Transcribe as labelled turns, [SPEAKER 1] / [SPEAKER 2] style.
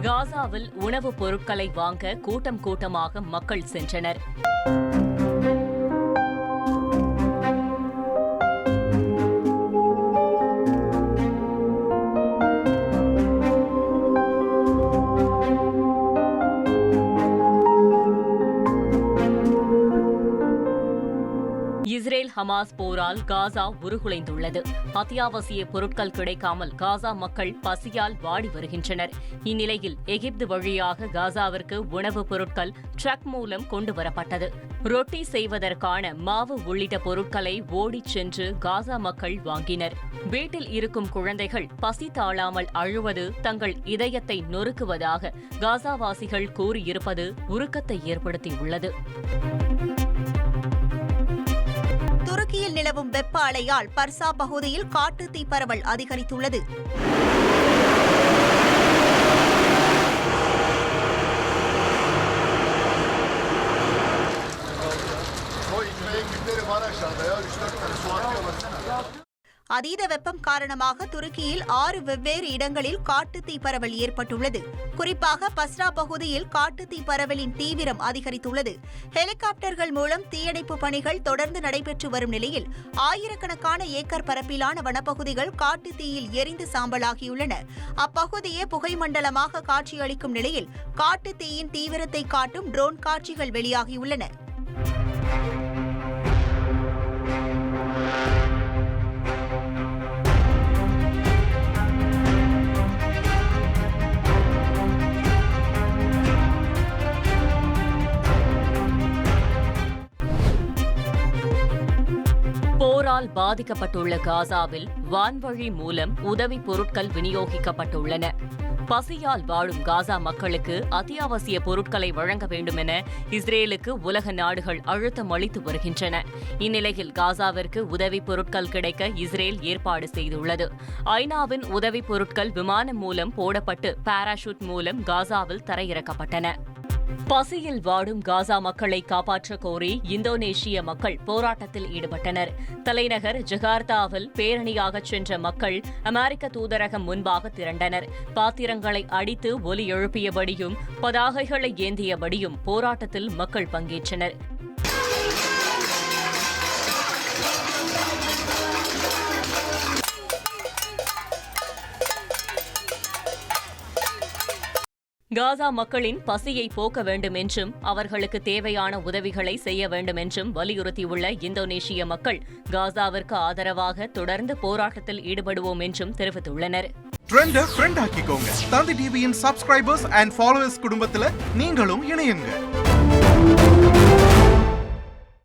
[SPEAKER 1] காசாவில் உணவுப் பொருட்களை வாங்க கூட்டமாக மக்கள் சென்றனர். இஸ்ரேல் ஹமாஸ் போரால் காசா உருகுலைந்துள்ளது. அத்தியாவசிய பொருட்கள் கிடைக்காமல் காசா மக்கள் பசியால் வாடி வருகின்றனர். இந்நிலையில் எகிப்து வழியாக காசாவிற்கு உணவுப் பொருட்கள் ட்ரக் மூலம் கொண்டு வரப்பட்டது. ரொட்டி செய்வதற்கான மாவு உள்ளிட்ட பொருட்களை ஓடிச் சென்று காசா மக்கள் வாங்கினர். வீட்டில் இருக்கும் குழந்தைகள் பசி தாழாமல் அழுவது தங்கள் இதயத்தை நொறுக்குவதாக காசாவாசிகள் கூறியிருப்பது உருக்கத்தை ஏற்படுத்தியுள்ளது.
[SPEAKER 2] துருக்கியில் நிலவும் வெப்ப அலையால் பர்சா பகுதியில் காட்டுத்தீ பரவல் அதிகரித்துள்ளது. அதீத வெப்பம் காரணமாக துருக்கியில் 6 வெவ்வேறு இடங்களில் காட்டுத்தீ பரவல் ஏற்பட்டுள்ளது. குறிப்பாக பஸ்ரா பகுதியில் காட்டுத்தீ பரவலின் தீவிரம் அதிகரித்துள்ளது. ஹெலிகாப்டர்கள் மூலம் தீயணைப்பு பணிகள் தொடர்ந்து நடைபெற்று வரும் நிலையில் ஆயிரக்கணக்கான ஏக்கர் பரப்பிலான வனப்பகுதிகள் காட்டுத்தீயில் எரிந்து சாம்பலாகியுள்ளன. அப்பகுதியே புகைமண்டலமாக காட்சியளிக்கும் நிலையில் காட்டுத்தீயின் தீவிரத்தை காட்டும் ட்ரோன் காட்சிகள் வெளியாகியுள்ளன.
[SPEAKER 1] போரால் பாதிக்கப்பட்டுள்ள காசாவில் வான்வழி மூலம் உதவிப் பொருட்கள் விநியோகிக்கப்பட்டுள்ளன. பசியால் வாழும் காசா மக்களுக்கு அத்தியாவசிய பொருட்களை வழங்க வேண்டும் என இஸ்ரேலுக்கு உலக நாடுகள் அழுத்தம் அளித்து வருகின்றன. இந்நிலையில் காசாவிற்கு உதவிப் பொருட்கள் கிடைக்க இஸ்ரேல் ஏற்பாடு செய்துள்ளது. ஐநாவின் உதவிப் பொருட்கள் விமானம் மூலம் போடப்பட்டு பாராசூட் மூலம் காசாவில் தரையிறக்கப்பட்டன. பசியில் வாடும் காசா மக்களை காப்பாற்ற கோரி இந்தோனேஷிய மக்கள் போராட்டத்தில் ஈடுபட்டனர். தலைநகர் ஜகார்த்தாவில் பேரணியாகச் சென்ற மக்கள் அமெரிக்க தூதரகம் முன்பாக திரண்டனர். பாத்திரங்களை அடித்து ஒலி எழுப்பியபடியும் பதாகைகளை ஏந்தியபடியும் போராட்டத்தில் மக்கள் பங்கேற்றனர். காசா மக்களின் பசியை போக்க வேண்டும் என்றும் அவர்களுக்கு தேவையான உதவிகளை செய்ய வேண்டும் என்றும் வலியுறுத்தியுள்ள இந்தோனேஷிய மக்கள் காசாவிற்கு ஆதரவாக தொடர்ந்து போராட்டத்தில் ஈடுபடுவோம் என்றும் தெரிவித்துள்ளனர்.
[SPEAKER 3] தந்தி டிவியின் சப்ஸ்கிரைபர்ஸ் அண்ட் ஃபாலோவர்ஸ் குடும்பத்தில் நீங்களும் இணையுங்க.